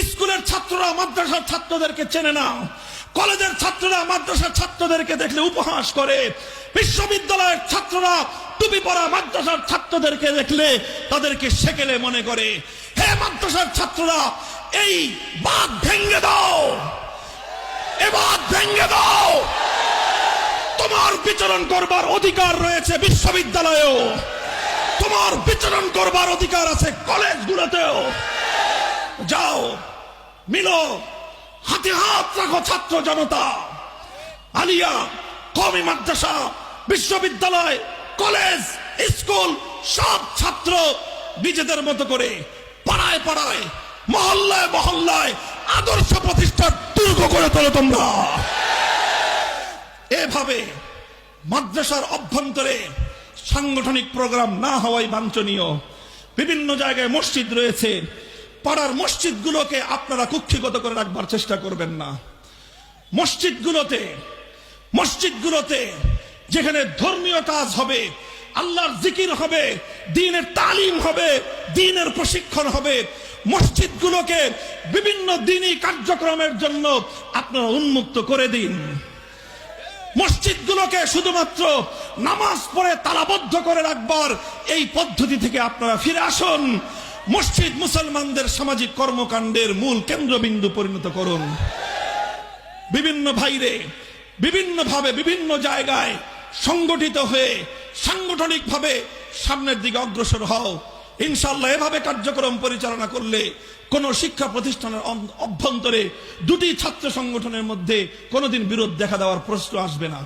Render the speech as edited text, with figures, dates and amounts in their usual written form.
স্কুলের ছাত্ররা মাদ্রাসার ছাত্রদেরকে চেনে না, কলেজের ছাত্ররা মাদ্রাসার ছাত্রদেরকে দেখলে উপহাস করে, বিশ্ববিদ্যালয়ের ছাত্ররা টুপি পরা মাদ্রাসার ছাত্রদেরকে দেখলে তাদেরকে সেকেলে মনে করে। হে মাদ্রাসার ছাত্ররা, এই বাঁধ ভেঙে দাও, এ বাঁধ ভেঙে দাও। তোমার বিচরণ করবার অধিকার রয়েছে বিশ্ববিদ্যালয়েও, তোমার বিচরণ করবার অধিকার আছে কলেজগুলোতেও। যাও, মিলো, হাতে হাত রাখো ছাত্র জনতা। আলিয়া, কওমি মাদ্রাসা, বিশ্ববিদ্যালয়, কলেজ, স্কুল, সব ছাত্র নিজেদের মতো করে পাড়ায় পাড়ায়, মহল্লায় মহল্লায় আদর্শ প্রতিষ্ঠার দুর্গ করে তোলো তোমরা। এভাবে মাদ্রাসার অভ্যন্তরে সাংগঠনিক প্রোগ্রাম না হওয়াই বাঞ্ছনীয়। বিভিন্ন জায়গায় মসজিদ রয়েছে, পাড়ার মসজিদগুলোকে আপনারা কুক্ষিগত করে রাখবার চেষ্টা করবেন না। মসজিদগুলোতে যেখানে ধর্মীয় কাজ হবে, আল্লাহর জিকির হবে, দ্বীনের তালিম হবে, দ্বীনের প্রশিক্ষণ হবে, মসজিদগুলোকে বিভিন্ন দ্বীনি কার্যক্রমের জন্য আপনারা উন্মুক্ত করে দিন। মসজিদগুলোকে শুধুমাত্র নামাজ পড়ে তালাবদ্ধ করে রাখবার এই পদ্ধতি থেকে আপনারা ফিরে আসুন। মসজিদ মুসলমানদের সামাজিক কর্মকাণ্ডের মূল কেন্দ্রবিন্দু পরিণত করুন। বিভিন্ন ভাইরে বিভিন্নভাবে বিভিন্ন জায়গায় সংগঠিত হয়ে সাংগঠনিকভাবে সামনের দিকে অগ্রসর হও। ইনশাআল্লাহ এভাবে কার্যক্রম পরিচালনা করলে কোন শিক্ষা প্রতিষ্ঠানের অভ্যন্তরে দুটি ছাত্র সংগঠনের মধ্যে কোনোদিন বিরোধ দেখা দেওয়ার প্রশ্ন আসবে না।